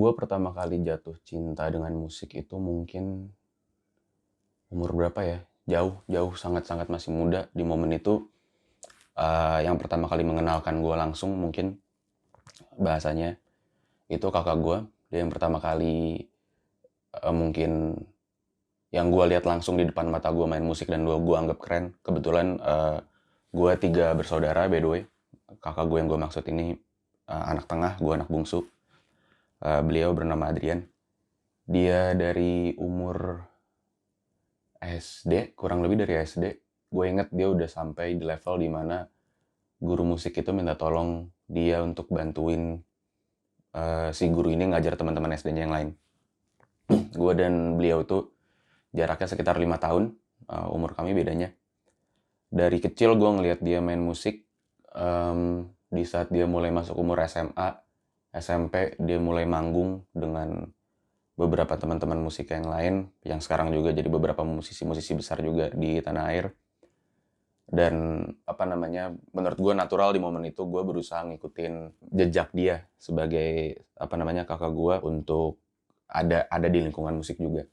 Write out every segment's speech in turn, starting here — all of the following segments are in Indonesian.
Gue pertama kali jatuh cinta dengan musik itu mungkin umur berapa ya? Jauh, sangat-sangat masih muda. Di momen itu, yang pertama kali mengenalkan gue langsung mungkin bahasanya, itu kakak gue. Dia yang pertama kali, mungkin yang gue lihat langsung di depan mata gue main musik dan gue anggap keren. Kebetulan, gue 3 bersaudara by the way. Kakak gue yang gue maksud ini, anak tengah, gue anak bungsu. Beliau bernama Adrian. Dia dari umur SD, kurang lebih dari SD. Gue inget dia udah sampai di level dimana guru musik itu minta tolong dia untuk bantuin si guru ini ngajar teman-teman SD-nya yang lain. Gue dan beliau tuh jaraknya sekitar 5 tahun, umur kami bedanya. Dari kecil gue ngelihat dia main musik, di saat dia mulai masuk umur SMA, SMP, dia mulai manggung dengan beberapa teman-teman musik yang lain, yang sekarang juga jadi beberapa musisi-musisi besar juga di tanah air. Dan menurut gue natural di momen itu gue berusaha ngikutin jejak dia sebagai kakak gue untuk ada di lingkungan musik juga.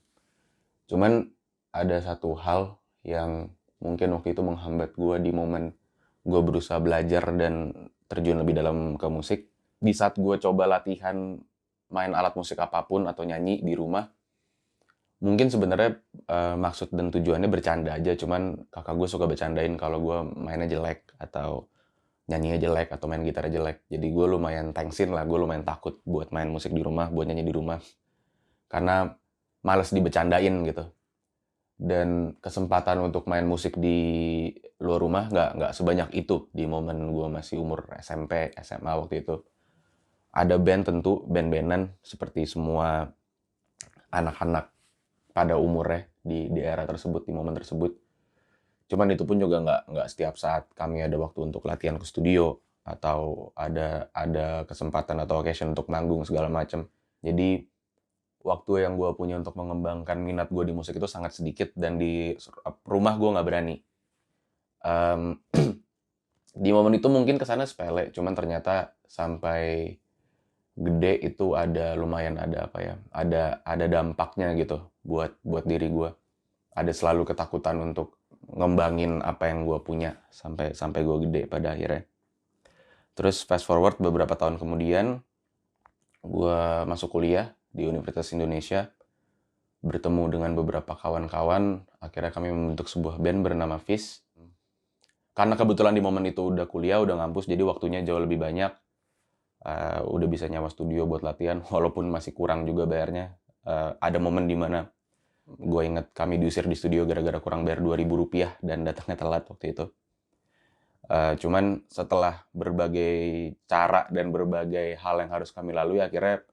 Cuman ada satu hal yang mungkin waktu itu menghambat gue di momen gue berusaha belajar dan terjun lebih dalam ke musik. Di saat gue coba latihan main alat musik apapun atau nyanyi di rumah, mungkin sebenarnya maksud dan tujuannya bercanda aja, cuman kakak gue suka bercandain kalau gue mainnya jelek atau nyanyinya jelek atau main gitar jelek. Jadi gue lumayan tengsin lah, gue lumayan takut buat main musik di rumah, buat nyanyi di rumah. Karena males dibecandain gitu. Dan kesempatan untuk main musik di luar rumah nggak sebanyak itu di momen gue masih umur SMP, SMA waktu itu. Ada band tentu, band-bandan seperti semua anak-anak pada umurnya di era tersebut, di momen tersebut. Cuman itu pun juga nggak setiap saat kami ada waktu untuk latihan ke studio atau ada kesempatan atau occasion untuk manggung segala macam. Jadi waktu yang gue punya untuk mengembangkan minat gue di musik itu sangat sedikit dan di rumah gue nggak berani. Di momen itu mungkin kesana sepele, cuman ternyata sampai gede itu lumayan ada dampaknya gitu buat diri gue. Ada selalu ketakutan untuk ngembangin apa yang gue punya sampai gue gede pada akhirnya. Terus fast forward beberapa tahun kemudian, gue masuk kuliah di Universitas Indonesia, bertemu dengan beberapa kawan-kawan, akhirnya kami membentuk sebuah band bernama Fish. Karena kebetulan di momen itu udah kuliah, udah ngampus, jadi waktunya jauh lebih banyak. Udah bisa nyawa studio buat latihan, walaupun masih kurang juga bayarnya. Ada momen dimana gue inget kami diusir di studio gara-gara kurang bayar Rp2.000 dan datangnya telat waktu itu. Cuman setelah berbagai cara dan berbagai hal yang harus kami lalui, akhirnya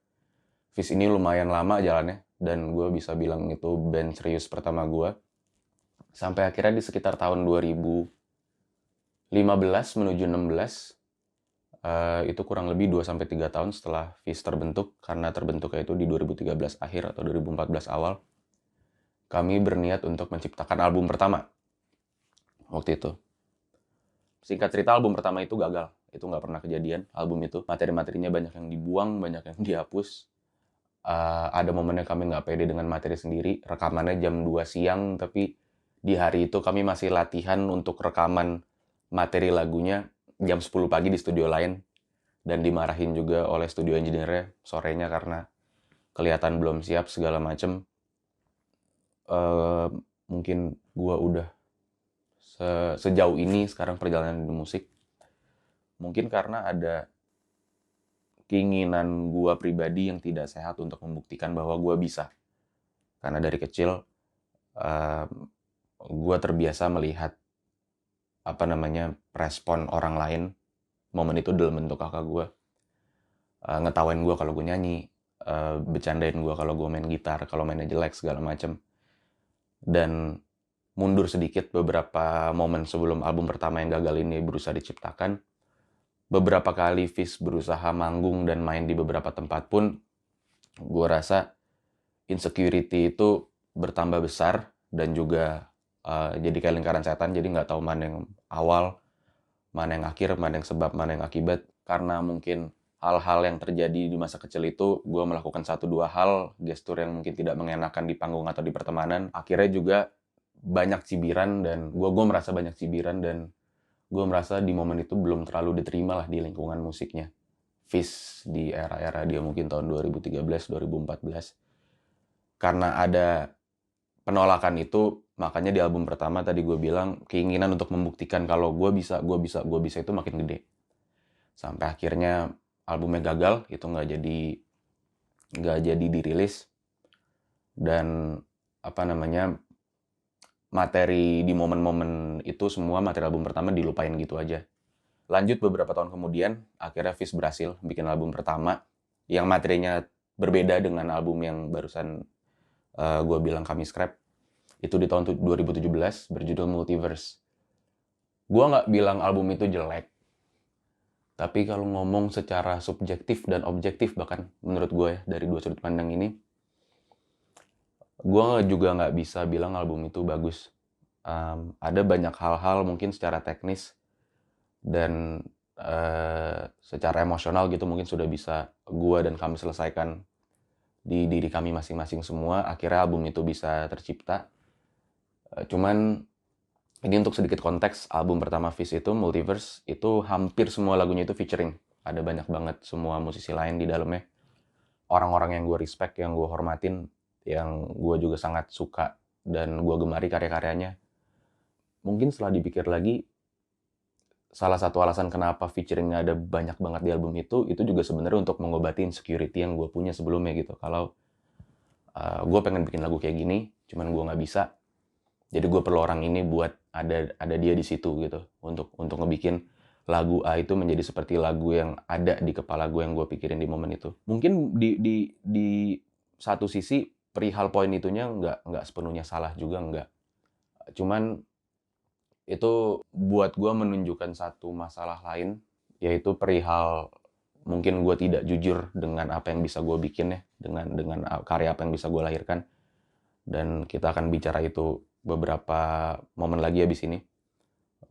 Fish ini lumayan lama jalannya. Dan gue bisa bilang itu band serius pertama gue. Sampai akhirnya di sekitar tahun 2015 menuju 16, itu kurang lebih 2-3 tahun setelah Fish terbentuk, karena terbentuknya itu di 2013 akhir atau 2014 awal, kami berniat untuk menciptakan album pertama waktu itu. Singkat cerita, album pertama itu gagal. Itu nggak pernah kejadian, album itu. Materi-materinya banyak yang dibuang, banyak yang dihapus. Ada momennya kami nggak pede dengan materi sendiri. Rekamannya jam 2 siang, tapi di hari itu kami masih latihan untuk rekaman materi lagunya jam 10 pagi di studio lain. Dan dimarahin juga oleh studio engineer-nya sorenya karena kelihatan belum siap segala macem. Mungkin gue udah sejauh ini sekarang perjalanan di musik. Mungkin karena ada keinginan gue pribadi yang tidak sehat untuk membuktikan bahwa gue bisa. Karena dari kecil gue terbiasa melihat respon orang lain. Momen itu dalam bentuk kakak gue, ngetawain gue kalau gue nyanyi, bercandain gue kalau gue main gitar, kalau mainnya jelek segala macem. Dan mundur sedikit beberapa momen sebelum album pertama yang gagal ini berusaha diciptakan. Beberapa kali Fish berusaha manggung dan main di beberapa tempat pun, gue rasa insecurity itu bertambah besar dan juga jadi kayak lingkaran setan. Jadi nggak tahu mana yang awal, mana yang akhir, mana yang sebab, mana yang akibat. Karena mungkin hal-hal yang terjadi di masa kecil itu, gue melakukan 1-2 hal, gestur yang mungkin tidak mengenakan di panggung atau di pertemanan. Akhirnya juga banyak cibiran dan gue merasa banyak cibiran dan gue merasa di momen itu belum terlalu diterima lah di lingkungan musiknya. Fizz di era-era dia mungkin tahun 2013, 2014. Karena ada penolakan itu, makanya di album pertama tadi gue bilang keinginan untuk membuktikan kalau gue bisa itu makin gede. Sampai akhirnya albumnya gagal, itu nggak jadi dirilis. Dan apa namanya, materi di momen-momen itu semua materi album pertama dilupain gitu aja. Lanjut beberapa tahun kemudian, akhirnya Fizz berhasil bikin album pertama yang materinya berbeda dengan album yang barusan gue bilang Kami Scrap. Itu di tahun 2017 berjudul Multiverse. Gue nggak bilang album itu jelek, tapi kalau ngomong secara subjektif dan objektif bahkan menurut gue ya, dari dua sudut pandang ini, gue juga nggak bisa bilang album itu bagus. Ada banyak hal-hal mungkin secara teknis dan secara emosional gitu mungkin sudah bisa gue dan kami selesaikan di diri kami masing-masing semua. Akhirnya album itu bisa tercipta. Cuman ini untuk sedikit konteks, album pertama Fizz itu, Multiverse, itu hampir semua lagunya itu featuring. Ada banyak banget semua musisi lain di dalamnya. Orang-orang yang gue respect, yang gue hormatin, yang gue juga sangat suka dan gue gemari karya-karyanya. Mungkin setelah dipikir lagi, salah satu alasan kenapa featuringnya ada banyak banget di album itu juga sebenarnya untuk mengobati insecurity yang gue punya sebelumnya gitu. Kalau gue pengen bikin lagu kayak gini, cuman gue nggak bisa. Jadi gue perlu orang ini buat ada dia di situ gitu untuk ngebikin lagu A itu menjadi seperti lagu yang ada di kepala gue yang gue pikirin di momen itu. Mungkin di satu sisi perihal poin itunya nggak sepenuhnya salah juga nggak. Cuman itu buat gue menunjukkan satu masalah lain, yaitu perihal mungkin gue tidak jujur dengan apa yang bisa gue bikin ya, dengan karya apa yang bisa gue lahirkan. Dan kita akan bicara itu beberapa momen lagi abis ini.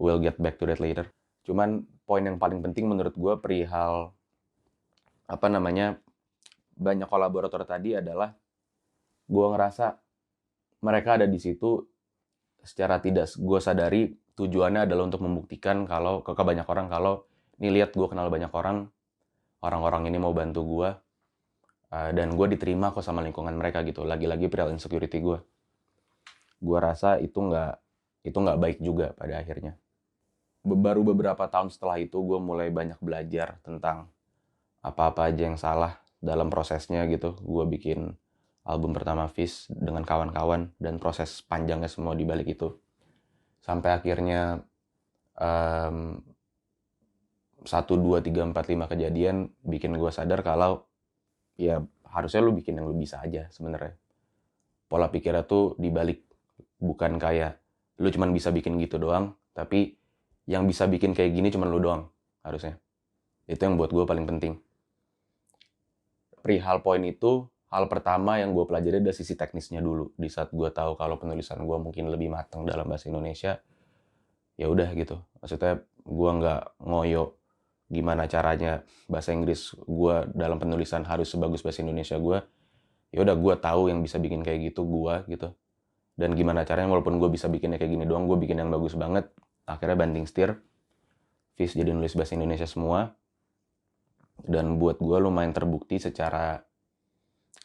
We'll get back to that later. Cuman poin yang paling penting menurut gue perihal apa namanya, banyak kolaborator tadi adalah gue ngerasa mereka ada di situ secara tidak gue sadari tujuannya adalah untuk membuktikan kalau ke banyak orang kalau nih lihat gue kenal banyak orang-orang ini mau bantu gue dan gue diterima kok sama lingkungan mereka gitu. Lagi-lagi perihal insecurity gue rasa itu nggak baik juga pada akhirnya. Baru beberapa tahun setelah itu gue mulai banyak belajar tentang apa-apa aja yang salah dalam prosesnya gitu. Gue bikin album pertama Fizz dengan kawan-kawan dan proses panjangnya semua di balik itu. Sampai akhirnya 1, 2, 3, 4, 5 kejadian bikin gue sadar kalau ya harusnya lu bikin yang lu bisa aja sebenarnya. Pola pikirnya tuh dibalik, bukan kayak lu cuman bisa bikin gitu doang, tapi yang bisa bikin kayak gini cuman lu doang harusnya. Itu yang buat gue paling penting. Perihal poin itu, hal pertama yang gue pelajari adalah sisi teknisnya dulu. Di saat gue tahu kalau penulisan gue mungkin lebih matang dalam bahasa Indonesia, ya udah gitu. Maksudnya gue nggak ngoyo gimana caranya bahasa Inggris gue dalam penulisan harus sebagus bahasa Indonesia gue. Ya udah gue tahu yang bisa bikin kayak gitu gue gitu. Dan gimana caranya walaupun gue bisa bikinnya kayak gini doang, gue bikin yang bagus banget. Akhirnya banting setir, Fizz jadi nulis bahasa Indonesia semua. Dan buat gue lumayan terbukti secara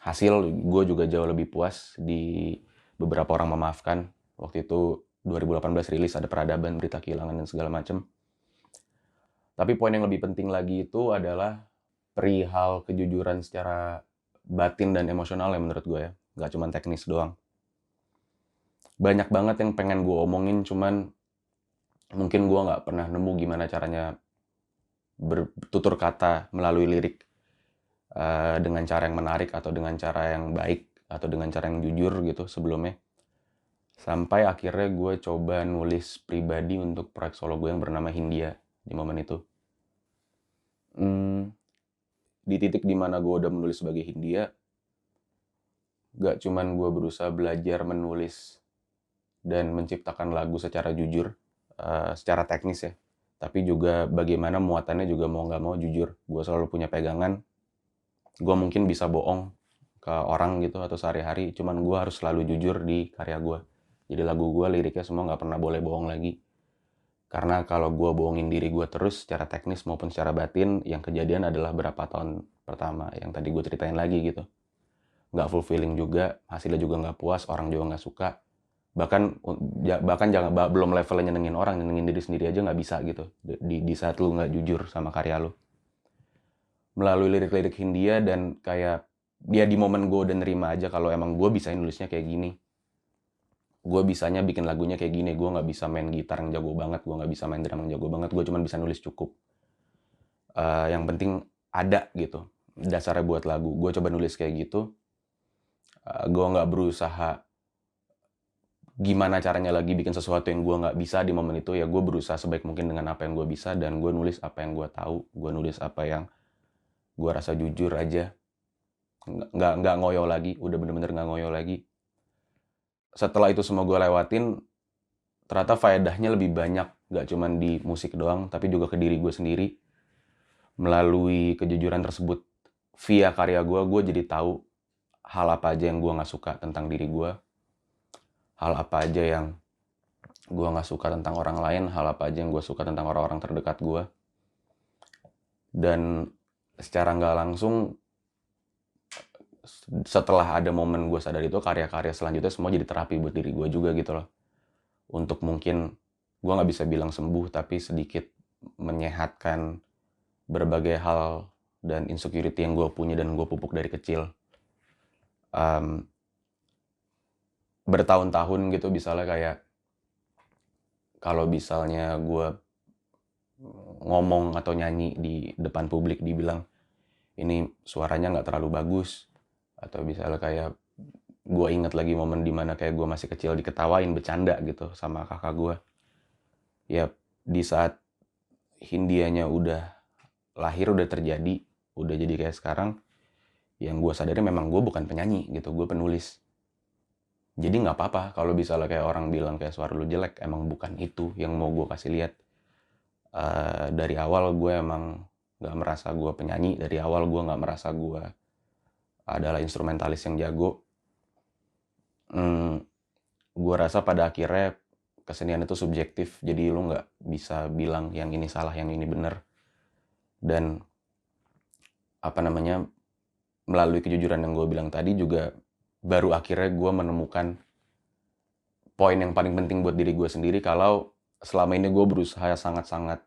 hasil, gue juga jauh lebih puas di beberapa orang memaafkan. Waktu itu 2018 rilis ada Peradaban, Berita Kehilangan, dan segala macam. Tapi poin yang lebih penting lagi itu adalah perihal kejujuran secara batin dan emosional ya menurut gue ya. Nggak cuma teknis doang. Banyak banget yang pengen gue omongin, cuman mungkin gue nggak pernah nemu gimana caranya bertutur kata melalui lirik dengan cara yang menarik atau dengan cara yang baik atau dengan cara yang jujur gitu sebelumnya. Sampai akhirnya gue coba nulis pribadi untuk proyek solo gue yang bernama Hindia di momen itu. Di titik dimana gue udah menulis sebagai Hindia, gak cuman gue berusaha belajar menulis dan menciptakan lagu secara jujur, secara teknis ya. tapi juga bagaimana muatannya juga mau nggak mau jujur. Gue selalu punya pegangan, gue mungkin bisa bohong ke orang gitu atau sehari-hari, cuman gue harus selalu jujur di karya gue. Jadi lagu gue, liriknya semua nggak pernah boleh bohong lagi. Karena kalau gue bohongin diri gue terus secara teknis maupun secara batin, yang kejadian adalah berapa tahun pertama yang tadi gue ceritain lagi gitu. Nggak fulfilling juga, hasilnya juga nggak puas, orang juga nggak suka. Bahkan jangan belum levelnya nyenengin orang, nyenengin diri sendiri aja nggak bisa gitu. Di saat lu nggak jujur sama karya lu. Melalui lirik-lirik Hindia dan kayak dia di momen gue udah nerima aja kalau emang gue bisa nulisnya kayak gini. Gue bisanya bikin lagunya kayak gini, gue nggak bisa main gitar yang jago banget, gue nggak bisa main drum yang jago banget, gue cuma bisa nulis cukup. Yang penting ada gitu dasarnya buat lagu. Gue coba nulis kayak gitu. Gue nggak berusaha gimana caranya lagi bikin sesuatu yang gue nggak bisa di momen itu. Ya gue berusaha sebaik mungkin dengan apa yang gue bisa, dan gue nulis apa yang gue tahu, gue nulis apa yang gue rasa jujur aja. Nggak ngoyo lagi, udah bener-bener nggak ngoyo lagi. Setelah itu semua gue lewatin, ternyata faedahnya lebih banyak, gak cuman di musik doang, tapi juga ke diri gue sendiri. Melalui kejujuran tersebut, via karya gue jadi tahu hal apa aja yang gue gak suka tentang diri gue, hal apa aja yang gue gak suka tentang orang lain, hal apa aja yang gue suka tentang orang-orang terdekat gue. Dan secara gak langsung, setelah ada momen gue sadar itu, karya-karya selanjutnya semua jadi terapi buat diri gue juga gitu loh. Untuk mungkin, gue gak bisa bilang sembuh, tapi sedikit menyehatkan berbagai hal dan insecurity yang gue punya dan gue pupuk dari kecil. Bertahun-tahun gitu, misalnya kayak kalau misalnya gue ngomong atau nyanyi di depan publik dibilang ini suaranya nggak terlalu bagus, atau misalnya kayak gue inget lagi momen dimana kayak gue masih kecil diketawain bercanda gitu sama kakak gue. Ya di saat Hindianya udah lahir, udah terjadi, udah jadi kayak sekarang, yang gue sadari memang gue bukan penyanyi gitu, gue penulis. Jadi nggak apa-apa kalau misalnya kayak orang bilang kayak suara lu jelek, emang bukan itu yang mau gue kasih lihat. Dari awal gue emang nggak merasa gue penyanyi, dari awal gue nggak merasa gue adalah instrumentalis yang jago. Gue rasa pada akhirnya kesenian itu subjektif, jadi lu nggak bisa bilang yang ini salah, yang ini benar. Dan melalui kejujuran yang gue bilang tadi juga, baru akhirnya gue menemukan poin yang paling penting buat diri gue sendiri, kalau selama ini gue berusaha sangat-sangat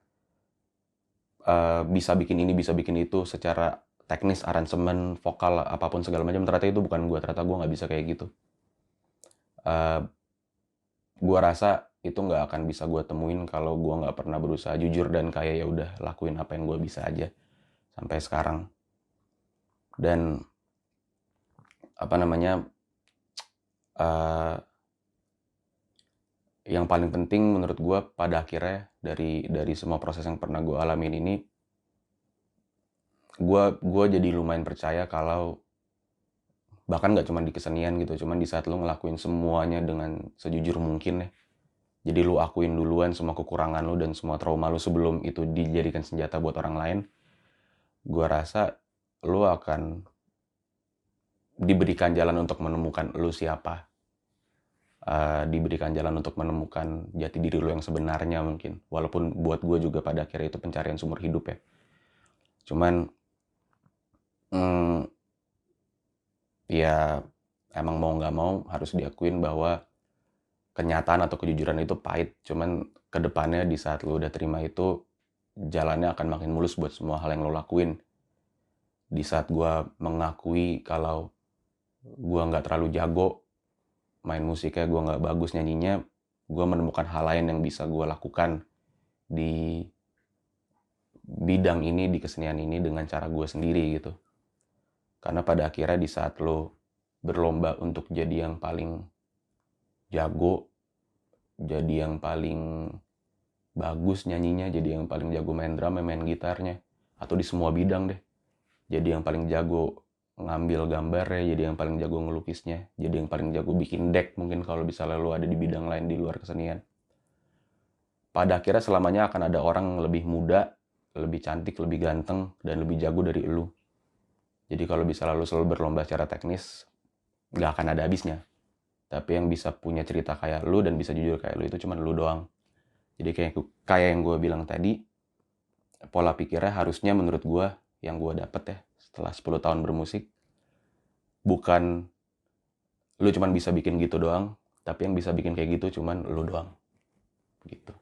bisa bikin ini, bisa bikin itu secara teknis, aransemen, vokal, apapun segala macam, ternyata itu bukan gue, ternyata gue nggak bisa kayak gitu. Gue rasa itu nggak akan bisa gue temuin kalau gue nggak pernah berusaha jujur dan kayak ya udah lakuin apa yang gue bisa aja sampai sekarang. Dan yang paling penting menurut gue pada akhirnya dari semua proses yang pernah gue alamin ini, gue jadi lumayan percaya kalau bahkan nggak cuma di kesenian gitu, cuman di saat lu ngelakuin semuanya dengan sejujur mungkin ya, jadi lu akuin duluan semua kekurangan lu dan semua trauma lu sebelum itu dijadikan senjata buat orang lain, gue rasa lu akan diberikan jalan untuk menemukan lu siapa. Diberikan jalan untuk menemukan jati diri lu yang sebenarnya mungkin. Walaupun buat gue juga pada akhirnya itu pencarian seumur hidup ya. Cuman ya emang mau nggak mau harus diakuin bahwa kenyataan atau kejujuran itu pahit. Cuman kedepannya di saat lu udah terima itu, jalannya akan makin mulus buat semua hal yang lu lakuin. Di saat gue mengakui kalau gue nggak terlalu jago main musiknya, gue nggak bagus nyanyinya, gue menemukan hal lain yang bisa gue lakukan di bidang ini, di kesenian ini dengan cara gue sendiri gitu. Karena pada akhirnya di saat lo berlomba untuk jadi yang paling jago, jadi yang paling bagus nyanyinya, jadi yang paling jago main drum, main gitarnya, atau di semua bidang deh, jadi yang paling jago ngambil gambarnya, jadi yang paling jago ngelukisnya, jadi yang paling jago bikin deck mungkin kalau misalnya lo ada di bidang lain di luar kesenian. pada akhirnya selamanya akan ada orang yang lebih muda, lebih cantik, lebih ganteng, dan lebih jago dari lu. Jadi kalau bisa lu selalu berlomba secara teknis, nggak akan ada habisnya. Tapi yang bisa punya cerita kayak lu dan bisa jujur kayak lu itu cuma lu doang. Jadi kayak yang gue bilang tadi, pola pikirnya harusnya menurut gue, yang gue dapet ya setelah 10 tahun bermusik, bukan lu cuman bisa bikin gitu doang, tapi yang bisa bikin kayak gitu cuman lu doang gitu.